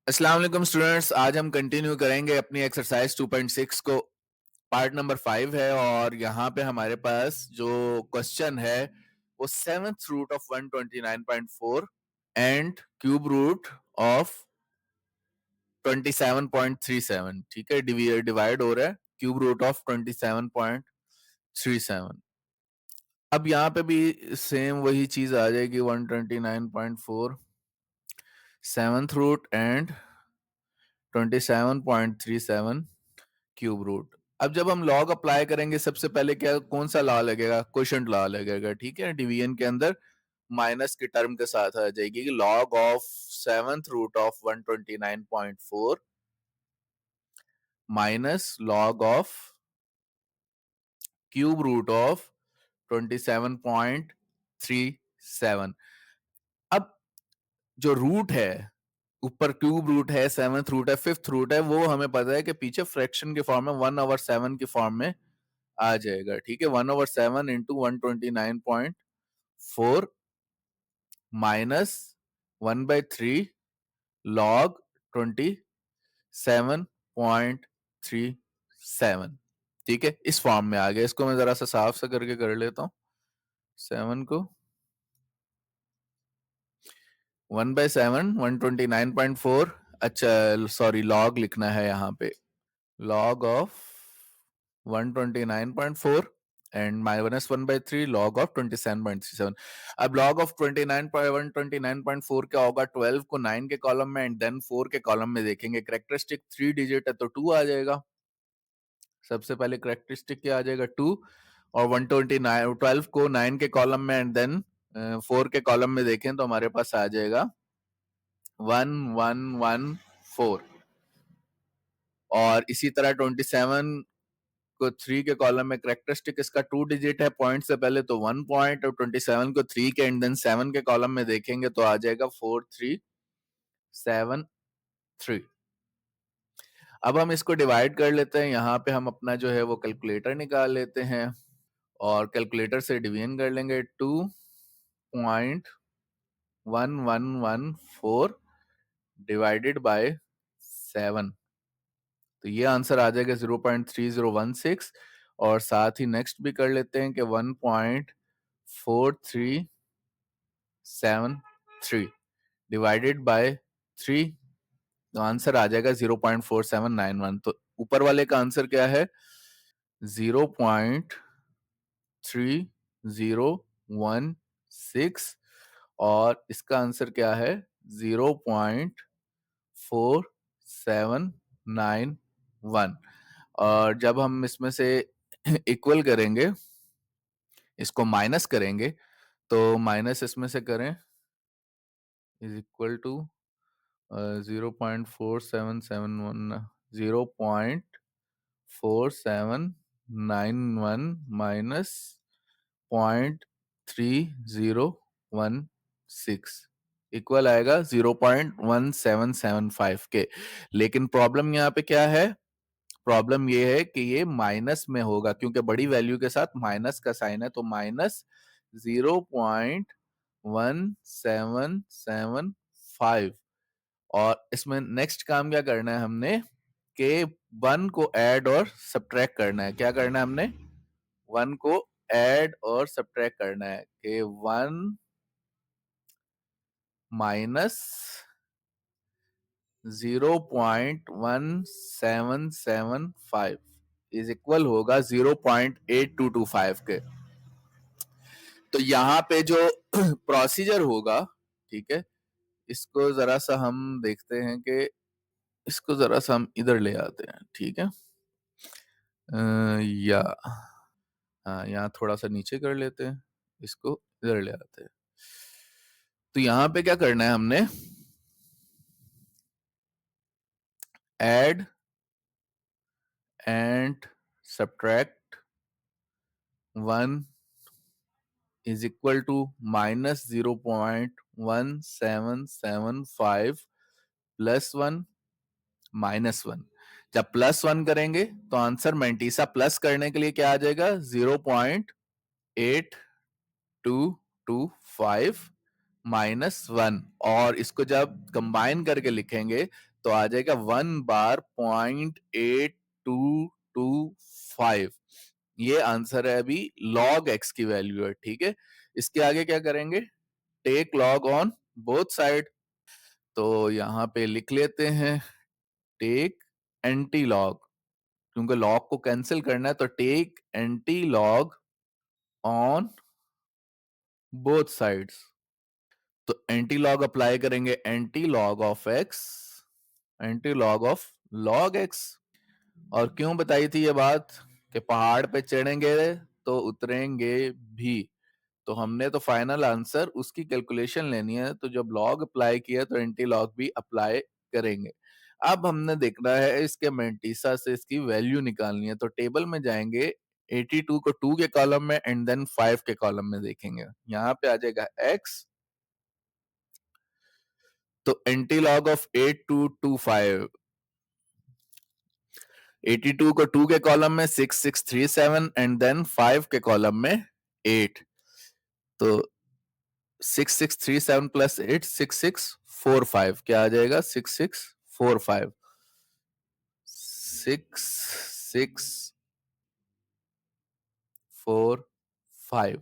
अस्सलाम वालेकुम स्टूडेंट्स, आज हम कंटिन्यू करेंगे अपनी एक्सरसाइज 2.6 को। पार्ट नंबर 5 है और यहाँ पे हमारे पास जो क्वेश्चन है वो seventh root of 129.4 and cube root of 27.37। ठीक है, डिवाइड हो रहा है क्यूब रूट ऑफ 27.37। अब यहाँ पे भी सेम वही चीज आ जाएगी, 129.4 seventh root and 27.37 cube root. अब जब हम लॉग अप्लाई करेंगे सबसे पहले क्या कौन सा लॉ लगेगा? क्वोशंट लॉ लगेगा। ठीक है, डिवीजन के अंदर माइनस के टर्म के साथ आ जाएगी log of seventh root of 129.4 minus log of cube root of 27.37। अब जो रूट है, ऊपर क्यूब रूट है, सेवंथ रूट है, फिफ्थ रूट है, वो हमें पता है कि पीछे फ्रैक्शन के फॉर्म में 1/7 के फॉर्म में आ जाएगा। ठीक है, 1/7 इंटू 129.4 माइनस 1/3 लॉग 27.37। ठीक है, इस फॉर्म में आ गया। इसको मैं जरा सा साफ सा करके कर लेता हूं। 7 को 1/7 129.4, अच्छा सॉरी लॉग लिखना है यहाँ पे, log of 129.4 and minus 1/3 log of 27.37। अब log of 129.4 क्या होगा? 12 को 9 के कॉलम में एंड देन 4 के कॉलम में देखेंगे। करेक्टरिस्टिक 3 डिजिट है तो 2 आ जाएगा। सबसे पहले करेक्टरिस्टिक क्या आ जाएगा? 2। और 129 12 को 9 के कॉलम में एंड देन 4 के कॉलम में देखें तो हमारे पास आ जाएगा 1114। और इसी तरह 27 को 3 के कॉलम में करेक्टरिस्टिक इसका 2 डिजिट है, पॉइंट से पहले तो 1 पॉइंट, और 27 को 3 के एंड देन 7 के कॉलम में देखेंगे तो आ जाएगा 4373। अब हम इसको डिवाइड कर लेते हैं। यहाँ पे हम अपना जो है वो कैलकुलेटर निकाल लेते हैं और कैलकुलेटर से डिवीजन कर लेंगे। 2.1114 डिवाइडेड बाय 7, तो ये आंसर आ जाएगा 0.3016। और साथ ही नेक्स्ट भी कर लेते हैं कि 1.4373 डिवाइडेड बाय 3, तो आंसर आ जाएगा 0.4791। तो ऊपर वाले का आंसर क्या है? 0.3016 और इसका आंसर क्या है? 0.4791। और जब हम इसमें से इक्वल करेंगे, इसको माइनस करेंगे, तो माइनस इसमें से करें is equal to 0.4771 0.4791 minus 0.3016 equal आएगा 0.1775 के। लेकिन प्रॉब्लम यहाँ पे क्या है? प्रॉब्लम ये है कि ये माइनस में होगा क्योंकि बड़ी वैल्यू के साथ माइनस का साइन है, तो माइनस 0.1775। और इसमें नेक्स्ट काम क्या करना है हमने कि 1 को ऐड और सब्ट्रैक्ट करना है। क्या करना है हमने? 1 को ऐड और सब्ट्रैक्ट करना है कि 1 माइनस 0.1775 इज इक्वल होगा 0.8225 के। तो यहाँ पे जो प्रोसीजर होगा, ठीक है, इसको जरा सा हम देखते हैं कि इसको जरा सा हम इधर ले आते हैं। ठीक है, या हाँ, यहाँ थोड़ा सा नीचे कर लेते हैं, इसको इधर ले आते हैं। तो यहाँ पे क्या करना है हमने? Add and subtract 1 is equal to minus 0.1775 plus 1 minus 1। जब प्लस 1 करेंगे तो आंसर मैंटीसा प्लस करने के लिए क्या आ जाएगा? 0.8225 माइनस 1। और इसको जब कंबाइन करके लिखेंगे तो आ जाएगा 1 बार 0.8225। ये आंसर है अभी log x की वैल्यू है, ठीक है। इसके आगे क्या करेंगे, take log on both side. तो यहाँ पे लिख लेते हैं टेक एंटी लॉग, क्योंकि लॉग को कैंसिल करना है, तो take anti log on both sides. तो एंटी लॉग अप्लाई करेंगे, anti log of x, anti log of log x. और क्यों बताई थी ये बात कि पहाड़ पे चढ़ेंगे तो उतरेंगे भी। तो हमने तो फाइनल आंसर उसकी कैलकुलेशन लेनी है, तो जब लॉग अप्लाई किया तो एंटी लॉग भी अप्लाई करेंगे। अब हमने देखना है इसके मेंटिसा से इसकी वैल्यू निकालनी है, तो टेबल में जाएंगे, 82 को 2 के कॉलम में एंड देन 5 के कॉलम में देखेंगे। यहाँ पे आ जाएगा x, तो एंटी लॉग ऑफ 8225, 82 को 2 के कॉलम में 6637 एंड देन 5 के कॉलम में 8। तो 6637 प्लस 8 6645, क्या आ जाएगा 6645, 6645।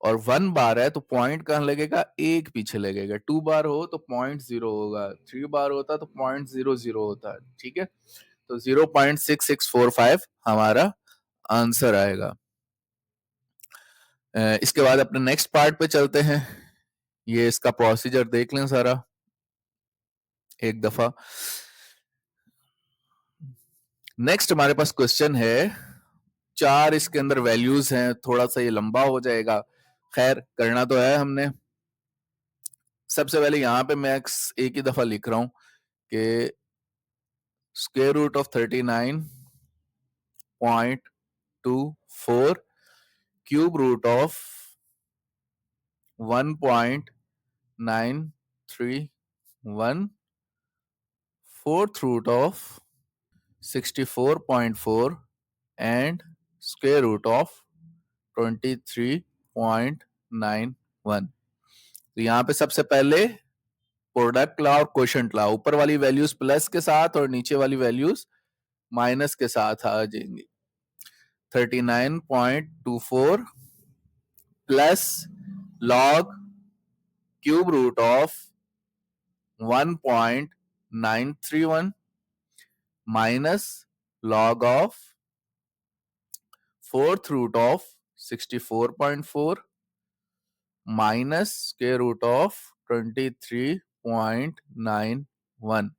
और 1 बार है तो पॉइंट कहां लगेगा, एक पीछे लगेगा। 2 बार हो तो 0.0 होगा, 3 बार होता तो 0.00 होता, ठीक है। तो 0.6645 हमारा आंसर आएगा। इसके बाद अपने नेक्स्ट पार्ट पे चलते हैं। ये इसका प्रोसीजर देख लें सारा एक दफा। नेक्स्ट हमारे पास क्वेश्चन है, 4 इसके अंदर वैल्यूज हैं, थोड़ा सा ये लंबा हो जाएगा, खैर करना तो है हमने। सबसे पहले यहाँ पे मैं एक ही दफा लिख रहा हूं कि square root of 39.24 cube root of 1.931 fourth root of 64.4 and square root of 23.91। तो यहाँ पे सबसे पहले प्रोडक्ट ला और क्वोशंट ला, ऊपर वाली वैल्यूज प्लस के साथ और नीचे वाली वैल्यूज माइनस के साथ आ जाएंगी। 39.24 plus log cube root of 1.931 minus log of fourth root of 64.4 minus square root of 23.91,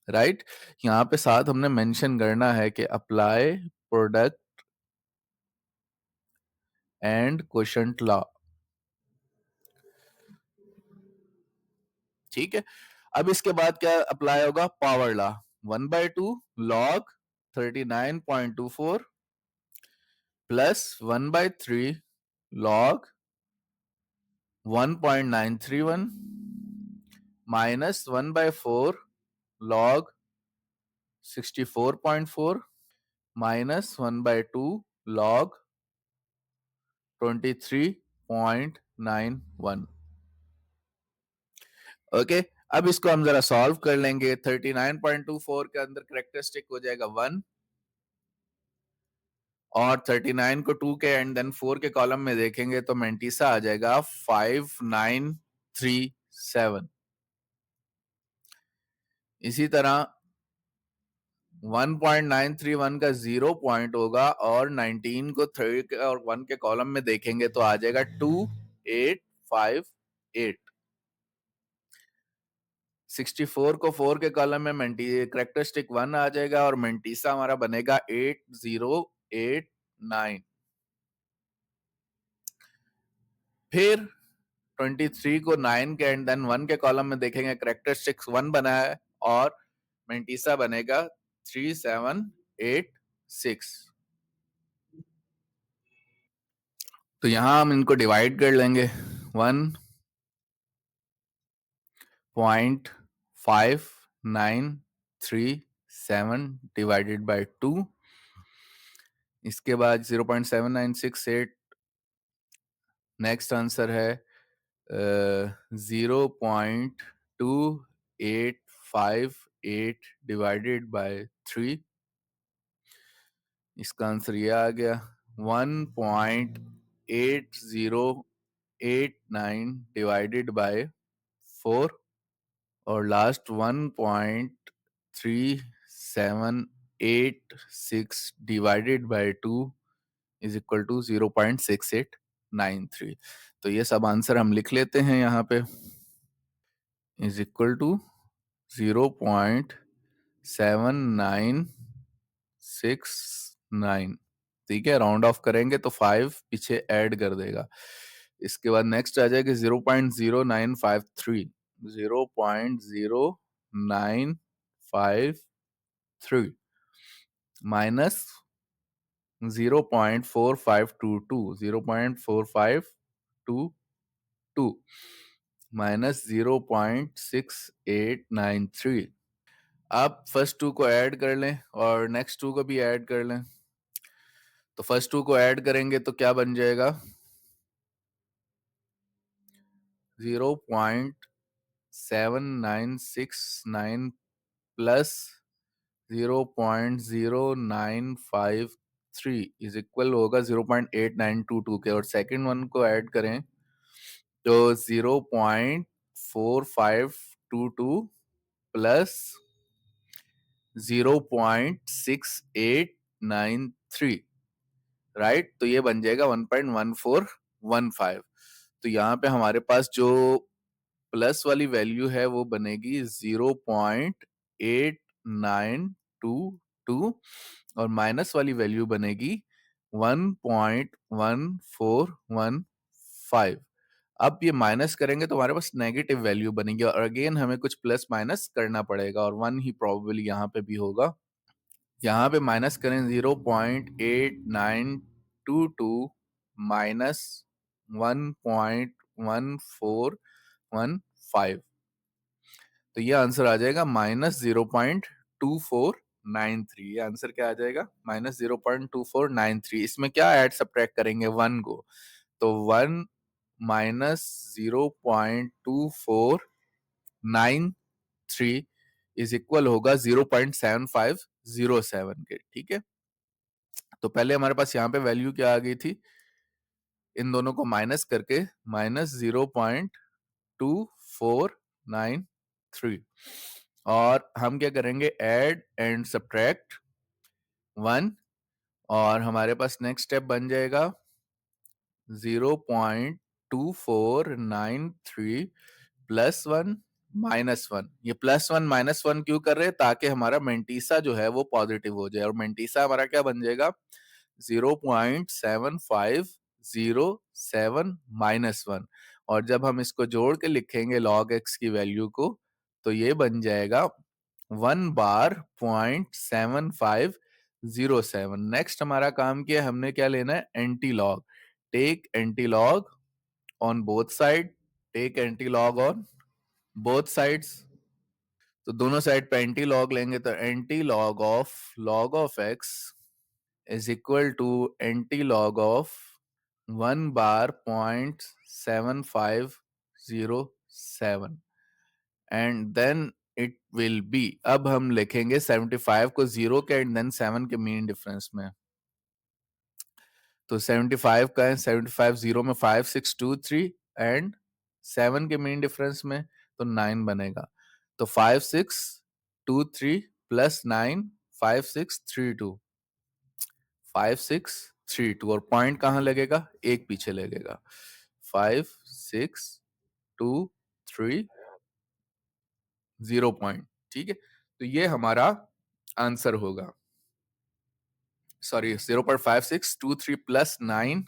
right. यहाँ पे साथ हमने मेंशन करना है कि apply product and quotient law, ठीक है। अब इसके बाद क्या अप्लाई होगा, power law. 1/2 log 39.24 plus 1/3 log 1.931 minus 1/4 log 64.4 minus 1/2 log 23.91। Okay, अब इसको हम जरा सॉल्व कर लेंगे। 39.24 के अंदर करेक्टरिस्टिक हो जाएगा 1, और 39 को 2 के एंड देन 4 के कॉलम में देखेंगे तो मेंटिसा आ जाएगा 5937। इसी तरह 1.931 का 0 पॉइंट होगा, और 19 को 3 और 1 के कॉलम में देखेंगे तो आ जाएगा 2858। 64 को 4 के कॉलम में करेक्टरिस्टिक 1 आ जाएगा, और मेंटिसा हमारा बनेगा 8089। फिर 23 को 9 के एंड देन 1 के कॉलम में देखेंगे, करेक्टरिस्टिक्स 1 बना है, और मेंटिसा बनेगा 3786। तो यहां हम इनको डिवाइड कर लेंगे। 1.5937 डिवाइडेड बाय 2, इसके बाद 0.7968। नेक्स्ट आंसर है 0.2858 0.8 डिवाइडेड बाय 3, इसका आंसर ये आ गया 1.8089 डिवाइडेड बाय 4, और last 1.3786 divided by 2 is equal to 0.6893। तो ये सब आंसर हम लिख लेते हैं यहाँ पे, इज इक्वल टू 0.7969। ठीक है, राउंड ऑफ करेंगे तो 5 पीछे ऐड कर देगा। इसके बाद नेक्स्ट आ जाएगा 0.0953, 0.0953 माइनस 0.4522, 0.4522 माइनस 0.6893। आप फर्स्ट टू को ऐड कर लें और नेक्स्ट टू को भी ऐड कर लें। तो फर्स्ट टू को ऐड करेंगे तो क्या बन जाएगा 0.7969 प्लस 0.0953 इज इक्वल होगा 0.8922 के, और सेकंड वन को ऐड करें तो 0.4522 प्लस 0.6893, राइट। तो ये बन जाएगा 1.1415। तो यहाँ पे हमारे पास जो प्लस वाली वैल्यू है वो बनेगी 0.8922 और माइनस वाली वैल्यू बनेगी 1.1415। अब ये माइनस करेंगे तो हमारे पास नेगेटिव वैल्यू बनेगी और अगेन हमें कुछ प्लस माइनस करना पड़ेगा और 1 ही प्रोबेबली यहाँ पे भी होगा। यहाँ पे माइनस करें 0.8922 माइनस 1.1415, तो ये आंसर आ जाएगा -0.2493। ये आंसर क्या आ जाएगा -0.2493। इसमें क्या ऐड सब्ट्रैक्ट करेंगे 1 को, तो 1 माइनस 0.2493 इज इक्वल होगा 0.7507 के। ठीक है, तो पहले हमारे पास यहाँ पे वैल्यू क्या आ गई थी, इन दोनों को माइनस करके -0.2493, और हम क्या करेंगे ऐड एंड सब्ट्रैक्ट 1, और हमारे पास नेक्स्ट स्टेप बन जाएगा 0.2493 प्लस 1 माइनस 1। ये प्लस 1 माइनस 1 क्यों कर रहे हैं, ताकि हमारा मेंटीसा जो है वो पॉजिटिव हो जाए, और मेंटीसा हमारा क्या बन जाएगा 0.7507 माइनस 1, और जब हम इसको जोड़ के लिखेंगे log x की वैल्यू को तो ये बन जाएगा 1 बार 0.7507। नेक्स्ट हमारा काम किया, हमने क्या लेना है antilog. Take anti log on both side, take anti log on both sides. तो दोनों साइड पे एंटी लॉग लेंगे तो anti log of x is equal to anti log of 1 bar 0.7507 and then it will be, अब हम लिखेंगे 75 को 0 के एंड देन 7 के मीन डिफरेंस में। तो 75 का है 75 0 में 5623 एंड 7 के मीन डिफरेंस में तो 9 बनेगा। तो 5623 प्लस 9 5632, 5632, और पॉइंट कहां लगेगा, एक पीछे लगेगा 5623 0 पॉइंट। ठीक है, तो ये हमारा आंसर होगा, सॉरी 0.5623 प्लस 9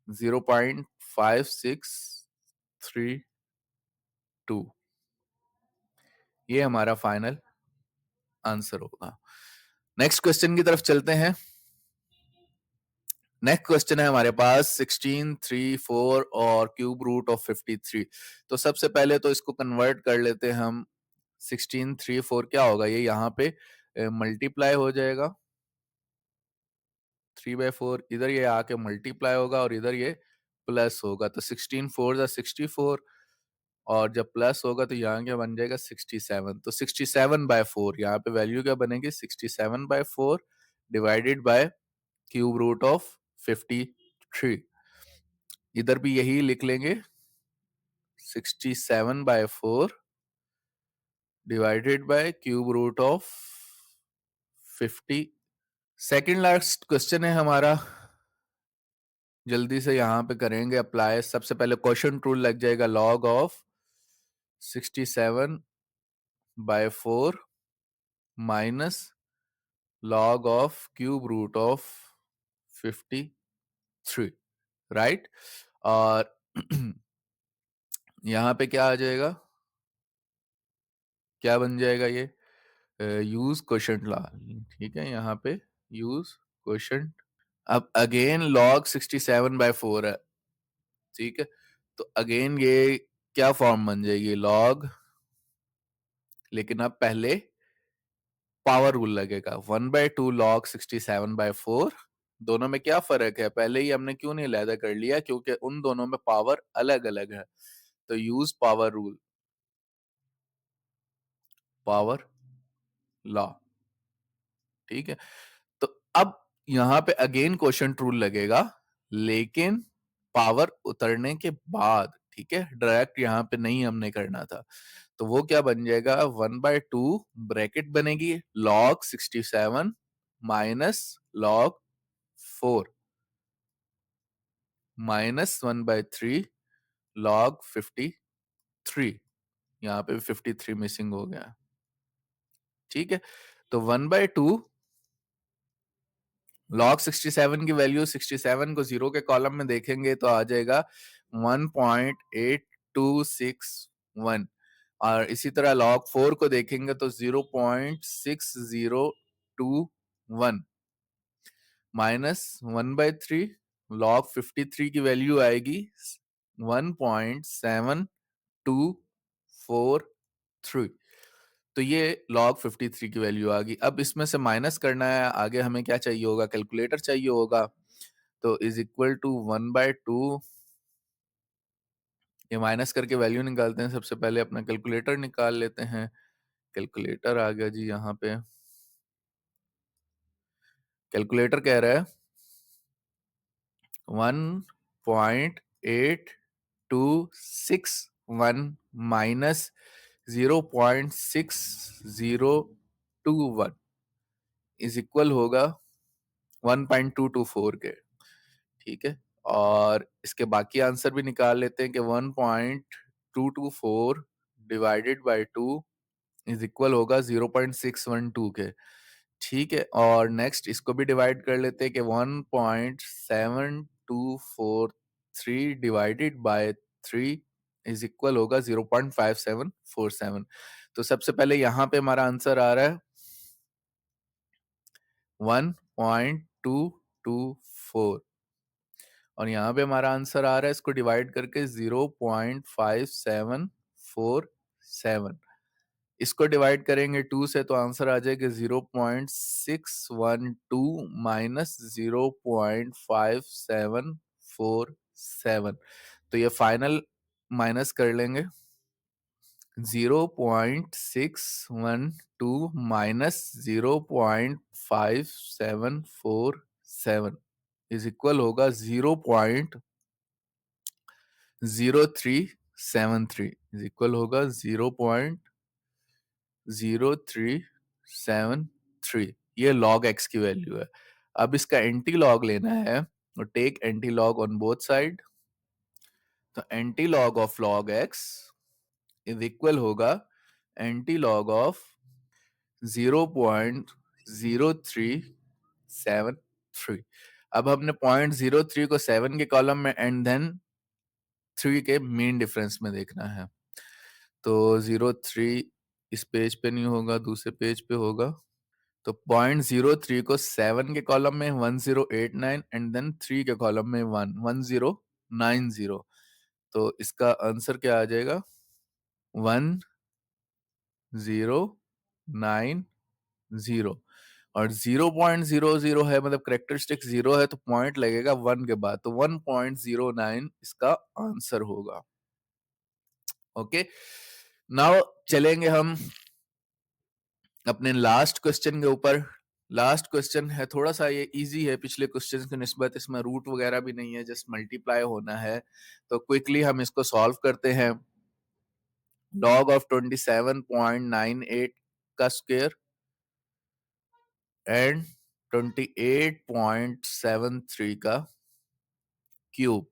0.5632, ये हमारा फाइनल आंसर होगा। नेक्स्ट क्वेश्चन की तरफ चलते हैं। नेक्स्ट क्वेश्चन है हमारे पास 16, 3, 4 और क्यूब रूट ऑफ 53। तो सबसे पहले तो इसको कन्वर्ट कर लेते हैं हम। 16, 3, 4 क्या होगा, ये यहाँ पे मल्टीप्लाई हो जाएगा 3/4, इधर ये आके मल्टीप्लाई होगा और इधर ये प्लस होगा। तो 16 4 64 और जब प्लस होगा तो यहाँ क्या बन जाएगा 67। तो 67/4 यहाँ पे वैल्यू क्या बनेगी 67/4 divided by cube root of 53। इधर भी यही लिख लेंगे 67/4 divided by cube root of 50। Second last question है हमारा, जल्दी से यहाँ पे करेंगे अप्लाई। सबसे पहले क्वेश्चन रूल लग जाएगा, log of 67/4 minus log of cube root of 53, right. और यहाँ पे क्या आ जाएगा, क्या बन जाएगा ये, यूज क्वोशंट लॉ। ठीक है, यहाँ पे यूज क्वोशंट। अब अगेन log 67/4 है, ठीक है, तो अगेन ये क्या फॉर्म बन जाएगी, log, लेकिन अब पहले पावर रूल लगेगा 1/2 log 67/4। दोनों में क्या फर्क है, पहले ही हमने क्यों नहीं लैदा कर लिया, क्योंकि उन दोनों में पावर अलग अलग है। तो use power rule, power law, ठीक है। तो अब यहां पे अगेन क्वेश्चन रूल लगेगा, लेकिन पावर उतरने के बाद, ठीक है, डायरेक्ट यहां पे नहीं हमने करना था। तो वो क्या बन जाएगा, 1/2 ब्रैकेट बनेगी log 67 minus log 4 minus 1/3 log 53। यहाँ पे 53 मिसिंग हो गया, ठीक है। तो 1/2 log 67 की वैल्यू 67 को जीरो के कॉलम में देखेंगे तो आ जाएगा 1.8261, और इसी तरह log 4 को देखेंगे तो 0.6021 माइनस 1/3 log 53 की वैल्यू आएगी 1.7243। तो ये log 53 की वैल्यू आ गई। अब इसमें से माइनस करना है, आगे हमें क्या चाहिए होगा, कैलकुलेटर चाहिए होगा। तो इज इक्वल टू 1/2, ये माइनस करके वैल्यू निकालते हैं। सबसे पहले अपना कैलकुलेटर निकाल लेते हैं। कैलकुलेटर आ गया जी, यहाँ पे कैलकुलेटर कह रहा है 1.8261 माइनस 0.6021 इज इक्वल होगा 1.224 के, ठीक है। और इसके बाकी आंसर भी निकाल लेते हैं कि 1.224 डिवाइडेड बाय 2 इज इक्वल होगा 0.612 के, ठीक है। और नेक्स्ट इसको भी डिवाइड कर लेते हैं कि 1.7243 डिवाइडेड बाय 3 इज इक्वल होगा 0.5747। तो सबसे पहले यहाँ पे हमारा आंसर आ रहा है 1.224, और यहाँ पे हमारा आंसर आ रहा है इसको डिवाइड करके 0.5747। इसको डिवाइड करेंगे 2 से तो आंसर आ जाएगा 0.612 माइनस 0.5747। तो ये फाइनल माइनस कर लेंगे, 0.612 माइनस 0.5747 इज इक्वल होगा 0.0373 इज इक्वल होगा 0.0373। ये log x की वैल्यू है। अब इसका एंटी लॉग लेना है, तो take anti log on both side. तो anti log of log x is equal होगा एंटी लॉग ऑफ 0.0373। अब हमने 0.03 को 7 के कॉलम में एंड देन 3 के मीन डिफरेंस में देखना है। तो 0.3 इस पेज पे नहीं होगा, दूसरे पेज पे होगा। तो 0.03 को 7 के कॉलम में 1089 एंड देन 3 के कॉलम में 1090। तो इसका आंसर क्या आ जाएगा, 1090। और 0.00 है, मतलब करेक्टरिस्टिक 0 है, तो पॉइंट लगेगा 1 के बाद, तो 1.09 इसका आंसर होगा। ओके, नाउ चलेंगे हम अपने लास्ट क्वेश्चन के ऊपर। लास्ट क्वेश्चन है, थोड़ा सा ये इजी है पिछले क्वेश्चन की निस्बत, इसमें रूट वगैरह भी नहीं है, जस्ट मल्टीप्लाई होना है। तो क्विकली हम इसको सॉल्व करते हैं। लॉग ऑफ 27.98 का स्क्वायर एंड 28.73 का क्यूब।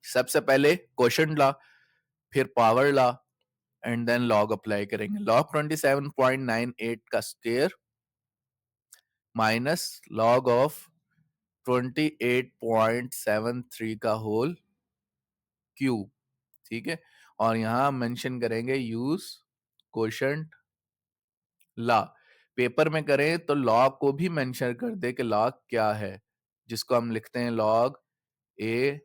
सबसे पहले क्वोशंट ला, फिर power law, and then log apply करेंगे। लॉग 27.98 का स्क्वायर माइनस लॉग ऑफ 28.73 का होल क्यूब। ठीक है, और यहां मेंशन करेंगे यूज क्वोशंट लॉ। पेपर में करें तो लॉग को भी मेंशन कर दे कि लॉग क्या है, जिसको हम लिखते हैं log A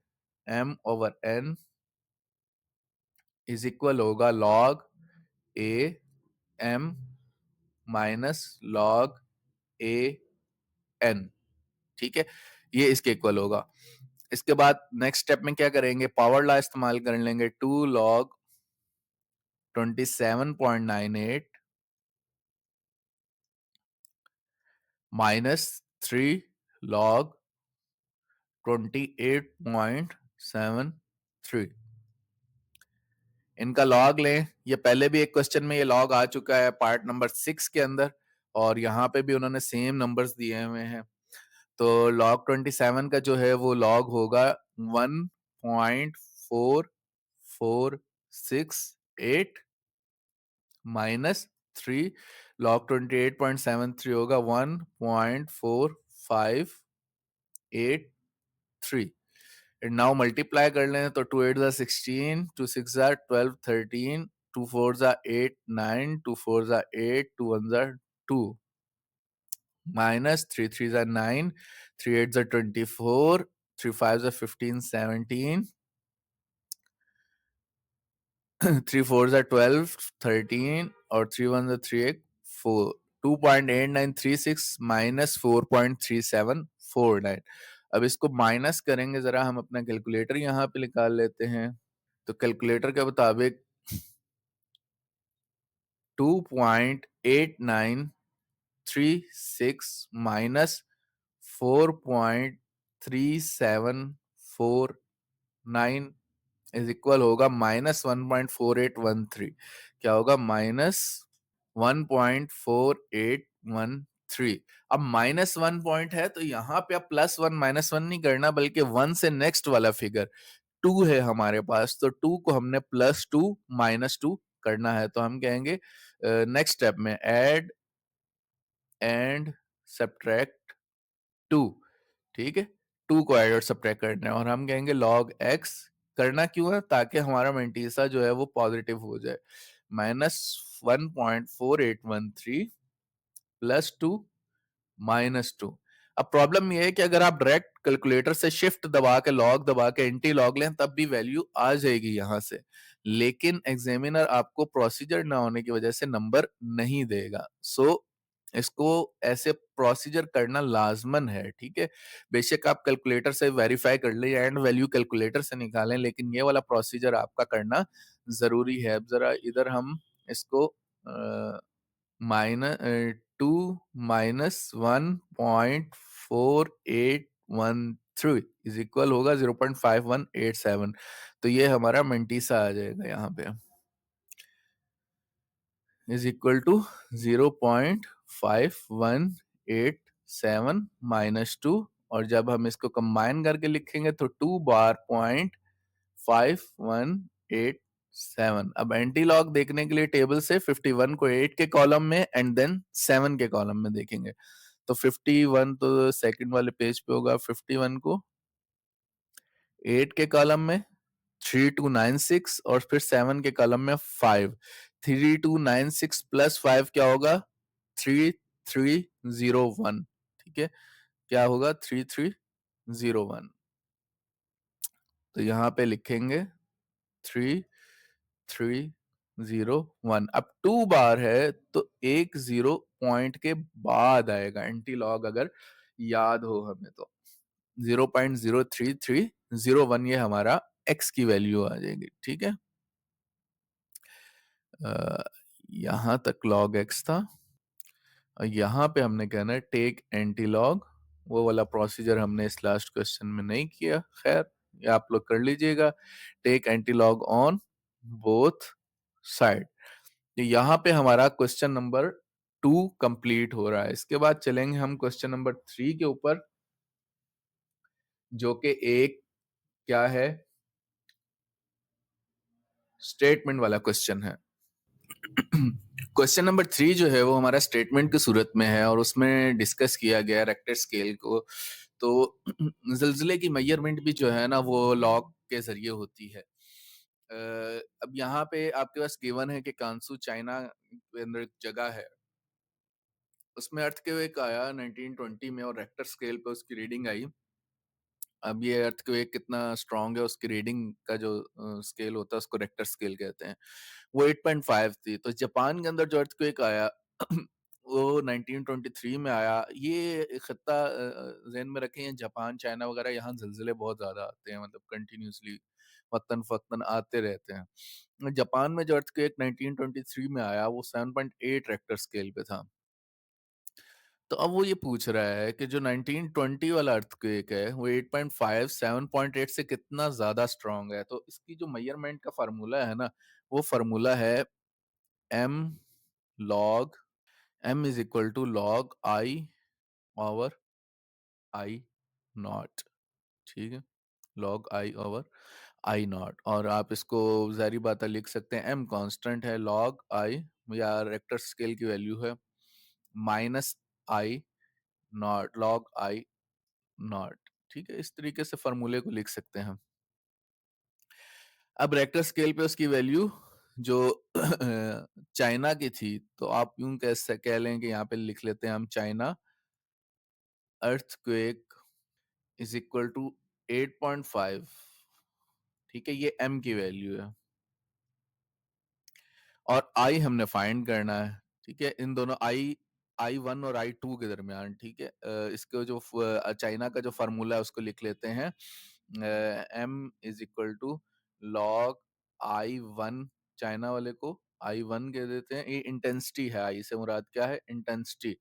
M over N is equal होगा log A M minus log A N. ठीक है, ये इसके इक्वल होगा। इसके बाद नेक्स्ट स्टेप में क्या करेंगे, पावर लॉ इस्तेमाल कर लेंगे। 2 लॉग 27.98 माइनस 3 लॉग 28.73, इनका लॉग लें। ये पहले भी एक क्वेश्चन में ये लॉग आ चुका है पार्ट नंबर 6 के अंदर, और यहाँ पे भी उन्होंने सेम नंबर्स दिए हुए हैं। तो लॉग 27 का जो है वो लॉग होगा 1.4468 माइनस 3 लॉग 28.73 होगा 1.4583। एंड नाउ मल्टीप्लाई कर लें तो 2 8 16, 2 6 12, 13, 2 4 8 9, 2 4 8, 2 1 2 minus 3 3 9, 3 8 24, 3 5 15 17, 3 4 12, 13 और 3 1 3 8 4, 2.8936 माइनस 4.3749। अब इसको माइनस करेंगे, जरा हम अपना कैलकुलेटर यहाँ पे निकाल लेते हैं। तो कैलकुलेटर के मुताबिक 2.8936 माइनस 4.3749 इज इक्वल होगा माइनस 1.4813। क्या होगा, माइनस 1.4813। अब माइनस 1 पॉइंट है तो यहाँ पे अब प्लस 1 माइनस 1 नहीं करना, बल्कि 1 से नेक्स्ट वाला फिगर 2 है हमारे पास, तो 2 को हमने +2 -2 करना है। तो हम कहेंगे नेक्स्ट स्टेप में ऐड एंड सब्ट्रैक्ट 2। ठीक है, 2 को ऐड और सब्ट्रैक्ट करना है, और हम कहेंगे log x। करना क्यों है, ताकि हमारा मेंटीसा जो है वो पॉजिटिव हो जाए। -1.4813 +2 -2। अब प्रॉब्लम ये है कि अगर आप डायरेक्ट कैलकुलेटर से शिफ्ट दबा के लॉग दबा के एंटी लॉग लें तब भी वैल्यू आ जाएगी यहां से, लेकिन एग्जामिनर आपको प्रोसीजर ना होने की वजह से नंबर नहीं देगा। सो इसको ऐसे प्रोसीजर करना लाजमन है। ठीक है, बेशक आप कैलकुलेटर से वेरीफाई कर ले, एंड वैल्यू कैलकुलेटर से निकालें, लेकिन ये वाला प्रोसीजर आपका करना जरूरी है। अब जरा इधर हम इसको -2 -1.4813 इज इक्वल होगा 0.5187। तो ये हमारा मेंटीसा आ जाएगा यहाँ पे, इज इक्वल टू 0.5187 -2, और जब हम इसको कंबाइन करके लिखेंगे तो 2 बार 0.5187। अब एंटी लॉग देखने के लिए टेबल से 51 को 8 के कॉलम में एंड देन 7 के कॉलम में देखेंगे। तो 51 तो सेकंड वाले पेज पे होगा, 51 को 8 के कॉलम में 3296 और फिर 7 के कॉलम में 5। 3296 प्लस 5 क्या होगा, 3301। ठीक है, क्या होगा, 3301। तो यहाँ पे लिखेंगे 3301। अब 2 बार है तो एक 0 पॉइंट के बाद आएगा एंटी लॉग, अगर याद हो हमें तो 0.03301 ये हमारा x की वैल्यू आ जाएगी, ठीक है। यहां तक log x था, और यहाँ पे हमने कहना है टेक एंटी लॉग। वो वाला प्रोसीजर हमने इस लास्ट क्वेश्चन में नहीं किया, खैर ये आप लोग कर लीजिएगा। Take anti log on both side. यहाँ पे हमारा क्वेश्चन नंबर 2 कंप्लीट हो रहा है। इसके बाद चलेंगे हम क्वेश्चन नंबर 3 के ऊपर, जो कि एक क्या है, स्टेटमेंट वाला क्वेश्चन है। क्वेश्चन नंबर 3 जो है वो हमारा स्टेटमेंट की सूरत में है, और उसमें डिस्कस किया गया रेक्टर स्केल को। तो ज़लज़ले की मेजरमेंट भी जो है ना वो लॉग के ज़रिए होती है। अब यहाँ पे आपके पास गिवन है कि कांसू चाइना के अंदर एक जगह है, उसमें अर्थक्वेक आया 1920 में, और रेक्टर स्केल पे उसकी रीडिंग आई। अब ये अर्थक्वेक कितना स्ट्रांग है, उसकी रीडिंग का जो स्केल होता है उसको रेक्टर स्केल कहते हैं, वो 8.5 थी। तो जापान के अंदर जो अर्थक्वेक आया वो 1923 में आया। ये खत्ता ज़हन में रखें, जापान चाइना वगैरह, यहाँ ज़लज़ले बहुत ज़्यादा आते हैं, मतलब कंटिन्यूसली वक्तन फ़क्तन आते रहते हैं। जापान में जो अर्थक्वेक 1923 में आया वो 7.8 रेक्टर स्केल पे था। तो अब वो ये पूछ रहा है कि जो 1920 वाला अर्थक्वेक है वो 8.5 7.8 से कितना ज्यादा स्ट्रांग है। तो इसकी जो मेजरमेंट का फार्मूला है ना, वो फार्मूला है m log m is equal to log I over I naught, ठीक है, log I over I naught. और आप इसको जारी बात है लिख सकते हैं, m कांस्टेंट है, log I या रेक्टर स्केल की वैल्यू है, minus I not, log I naught, ठीक है। इस तरीके से फॉर्मूले को लिख सकते हैं हम। अब रेक्टर स्केल पे उसकी वैल्यू जो चाइना की थी, तो आप यूं कैसे कह लें कि यहाँ पे लिख लेते हैं हम, China earthquake is equal to 8.5, ठीक है, ये m की वैल्यू है, और I हमने फाइंड करना है, ठीक है, इन दोनों I1 और I2 के दरमियान, ठीक है। इसको जो चाइना का जो फार्मूला है उसको लिख लेते हैं, m is equal to log I1, China वाले को I1 कह देते हैं, ये इंटेंसिटी है, I से मुराद क्या है, इंटेंसिटी।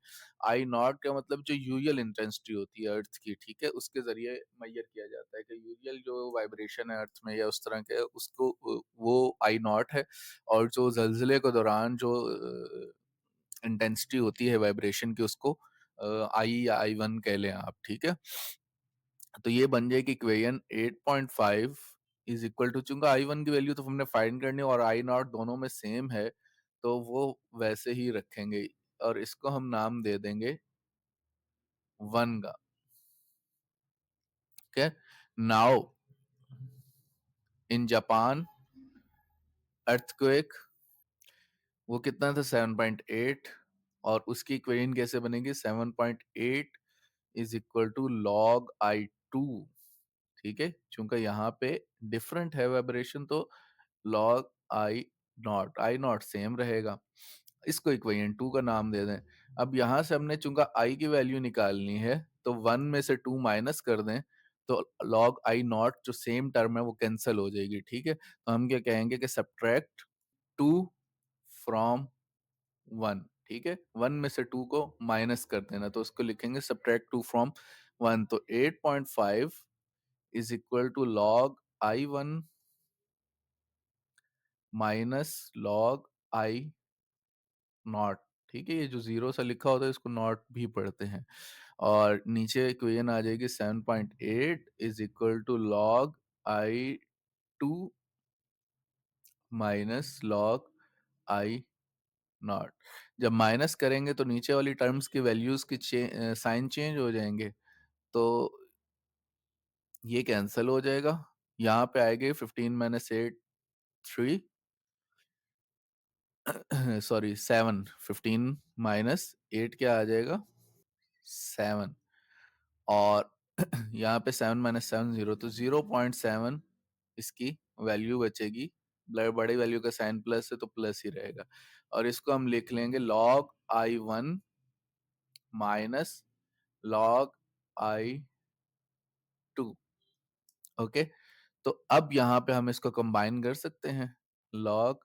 I नॉट का मतलब जो यूजुअल इंटेंसिटी होती है अर्थ की, ठीक है, उसके जरिए मेजर किया जाता है कि यूजुअल जो वाइब्रेशन है अर्थ में या उस तरह के, उसको वो I नॉट है। और जो ज़लज़ले के दौरान जो इंटेंसिटी होती है वाइब्रेशन की, उसको आई या I1 कह लें आप, ठीक है। तो ये बन जाएगी इक्वेशन 8.5 इज इक्वल टू, चूंकि I1 की वैल्यू तो हमने फाइंड करनी है और I नॉट दोनों में सेम है, तो वो वैसे ही रखेंगे, और इसको हम नाम दे देंगे 1 का, ठीक है। नाउ इन जापान अर्थक्वेक वो कितना था, 7.8, और उसकी इक्वेशन कैसे बनेगी, 7.8 is equal to log I2, ठीक है, चूंकि यहाँ पे डिफरेंट है वाइब्रेशन, तो लॉग आई नॉट सेम रहेगा, इसको इक्वेशन 2 का नाम दे दें। अब यहाँ से हमने चूंकि आई की वैल्यू निकालनी है, तो 1 में से 2 माइनस कर दें, तो लॉग आई नॉट जो सेम टर्म है वो कैंसिल हो जाएगी, ठीक है। तो हम क्या कहेंगे कि सब्ट्रैक्ट 2 फ्रॉम 1, ठीक है, 1 में से 2 को माइनस कर देना, तो उसको लिखेंगे सब्ट्रैक्ट 2 फ्रॉम 1। तो 8.5 is equal to log I1 minus log I naught, ठीक है। ये जो जीरो सा लिखा होता है इसको नॉट भी पढ़ते हैं, और नीचे इक्वेशन आ जाएगी 7.8 is equal to log I2 minus log I naught. जब माइनस करेंगे तो नीचे वाली टर्म्स की वैल्यूज की साइन चेंज हो जाएंगे, तो ये कैंसिल हो जाएगा। यहाँ पे आएगी 15 माइनस 8 3, सॉरी 7, 15 माइनस 8 क्या आ जाएगा, 7, और यहाँ पे 7 माइनस 7 0, तो 0.7 इसकी वैल्यू बचेगी। बड़ी वैल्यू का साइन प्लस है तो प्लस ही रहेगा, और इसको हम लिख लेंगे log I1 minus log I2, okay. तो अब यहाँ पे हम इसको कंबाइन कर सकते हैं, log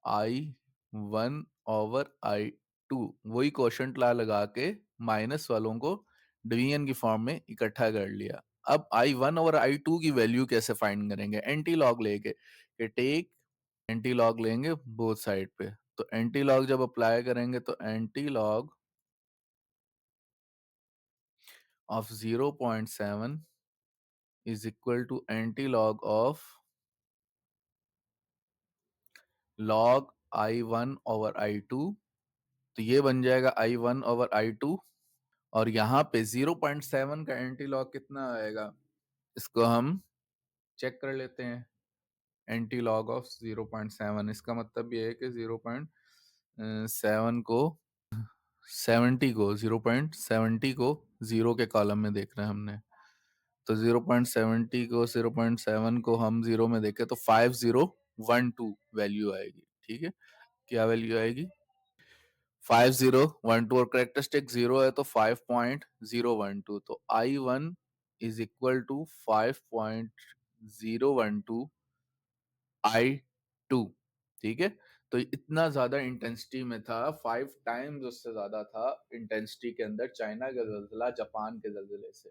I1 ओवर I2, वही क्वोशंट ला लगा के माइनस वालों को डिवीजन की फॉर्म में इकट्ठा कर लिया। अब I1 और I2 की वैल्यू कैसे फाइंड करेंगे? एंटी लॉग लेके, टेक एंटी लॉग लेंगे बोथ साइड पे। तो एंटी लॉग जब अप्लाई करेंगे तो anti log of 0.7 is equal to anti log of log I1 over I2। तो ये बन जाएगा I1 ओवर I2, और यहाँ पे 0.7 का एंटी लॉग कितना आएगा, इसको हम चेक कर लेते हैं। एंटी लॉग ऑफ 0.7, इसका मतलब ये है कि 0.7 को 0.70 को जीरो के कॉलम में देखना है हमने। तो 0.70 को 0.7 को हम जीरो में देखें तो 5012 वैल्यू आएगी। ठीक है, क्या वैल्यू आएगी? 5012, और करेक्टरिस्टिक जीरो है तो 5.012। तो I1 is equal to 5.012 I2। ठीक है, तो इतना ज्यादा इंटेंसिटी में था, 5 टाइम्स उससे ज्यादा था इंटेंसिटी के अंदर चाइना का जलजिला जापान के जलजिले से।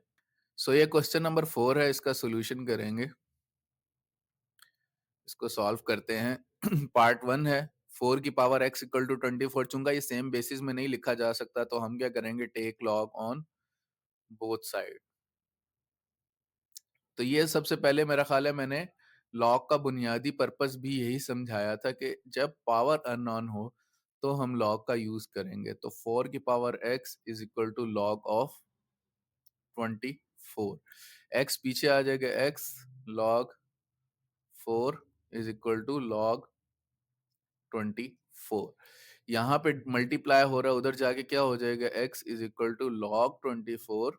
सो ये क्वेश्चन नंबर 4 है, इसका सोल्यूशन करेंगे, इसको सॉल्व करते हैं। पार्ट 1 है 4 की पावर x इक्वल टू 24। चूंकि ये सेम बेसिस में नहीं लिखा जा सकता तो हम क्या करेंगे, take log on both side. तो ये सबसे पहले मेरा ख्याल है मैंने लॉग का बुनियादी पर्पस भी यही समझाया था कि जब पावर अननोन हो तो हम लॉग का यूज करेंगे। तो 4 की power x is equal to log of 24। x पीछे आ जाएगा, x log 4 is equal to log 24। यहाँ पे मल्टीप्लाई हो रहा है, उधर जाके क्या हो जाएगा, x is equal to log 24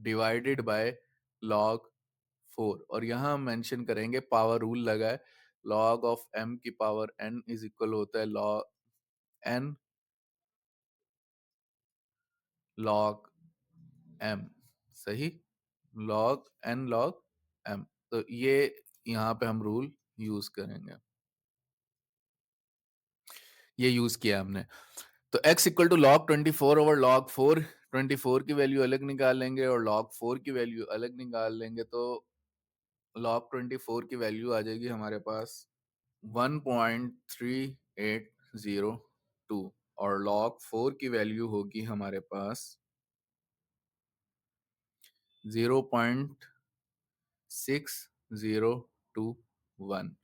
divided by log 4। और यहाँ हम मेंशन करेंगे, पावर रूल लगा है, लॉग ऑफ m की पावर n इज इक्वल होता है लॉग n लॉग m। सही, लॉग n लॉग m। तो ये यहाँ पे हम रूल यूज करेंगे, ये यूज किया हमने। तो x equal to log 24 over log 4, 24 की वैल्यू अलग निकाल लेंगे और लॉग 4 की वैल्यू अलग निकाल लेंगे। तो लॉग 24 की वैल्यू आ जाएगी हमारे पास 1.3802, और लॉग 4 की वैल्यू होगी हमारे पास 0.6021।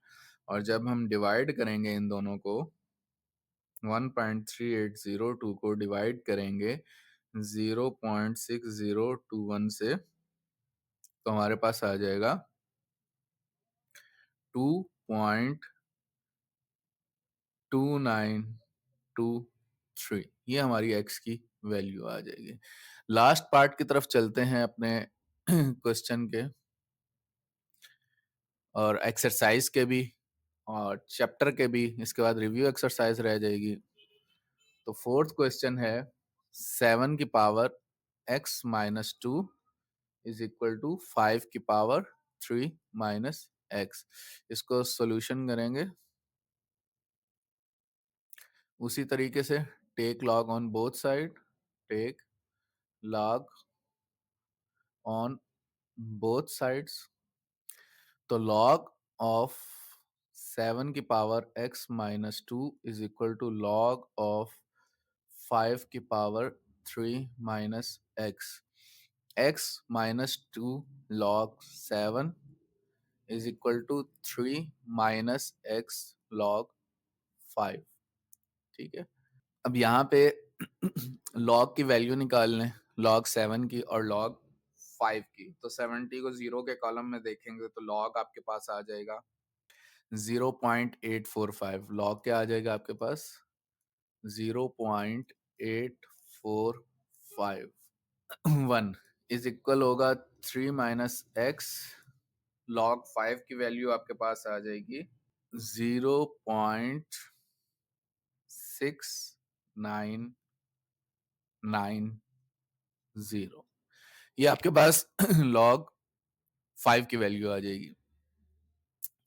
और जब हम डिवाइड करेंगे इन दोनों को, 1.3802 को डिवाइड करेंगे 0.6021 से, तो हमारे पास आ जाएगा 2.2923। ये हमारी x की वैल्यू आ जाएगी। लास्ट पार्ट की तरफ चलते हैं अपने क्वेश्चन के, और एक्सरसाइज के भी और चैप्टर के भी, इसके बाद रिव्यू एक्सरसाइज रह जाएगी। तो फोर्थ क्वेश्चन है 7 की power x minus 2 is equal to 5 की पावर 3 माइनस x। इसको सॉल्यूशन करेंगे उसी तरीके से, take log on both side, take log on both sides. तो लॉग ऑफ 7 की power x minus 2 is equal to log of 5 की power 3 minus x। x minus 2 log 7 is equal to 3 minus x log 5। ठीक है, अब यहाँ पे log की value निकाल लें, लॉग 7 की और लॉग 5 की। तो 70 को जीरो के कॉलम में देखेंगे तो लॉग आपके पास आ जाएगा 0.845। लॉग क्या आ जाएगा आपके पास, 0.8451 इज इक्वल होगा 3 माइनस एक्स। लॉग 5 की वैल्यू आपके पास आ जाएगी 0.6990। ये आपके पास लॉग 5 की वैल्यू आ जाएगी।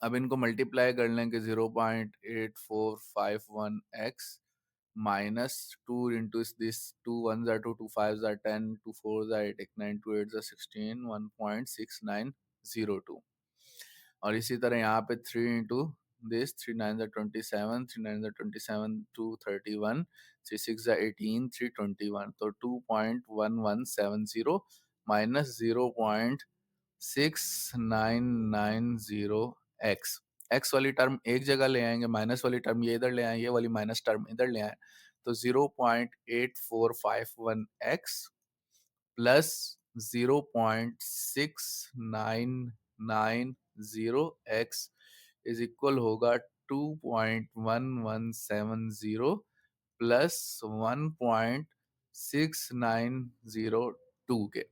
अब इनको मल्टीप्लाई कर लें कि 0.8451x minus 2 into this 2 1s are 2 2 5s are 10 2 4s are 8 9 2 8s are 16 1.6902 और इसी तरह यहाँ पे 3 into this 3 9s are 27 3 9s are 27 2 31 3 6 are 18 321 तो 2.1170 minus 0.6990 x एक्स वाली टर्म एक जगह ले आएंगे, माइनस वाली टर्म ये इधर ले आए, ये वाली माइनस टर्म इधर ले आए, तो 0.8451 x plus 0.6990 x is equal होगा 2.1170 प्लस 1.6902 के।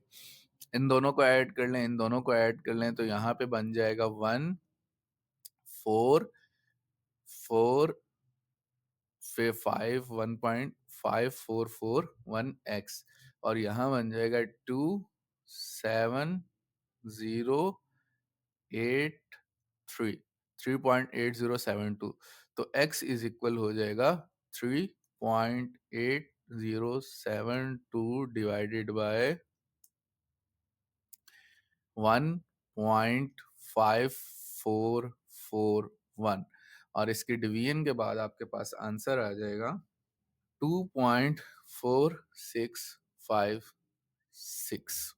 इन दोनों को ऐड कर लें, इन दोनों को ऐड कर लें, तो यहाँ पे बन जाएगा 1.5451x और यहाँ बन जाएगा 27083 3.8072 तो x इज इक्वल हो जाएगा 3.8072 डिवाइडेड बाय 1.5441 और इसके डिवीजन के बाद आपके पास आंसर आ जाएगा 2.4656।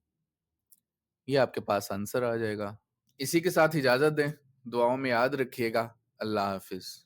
ये आपके पास आंसर आ जाएगा। इसी के साथ इजाजत दें, दुआओं में याद रखिएगा। अल्लाह हाफिज।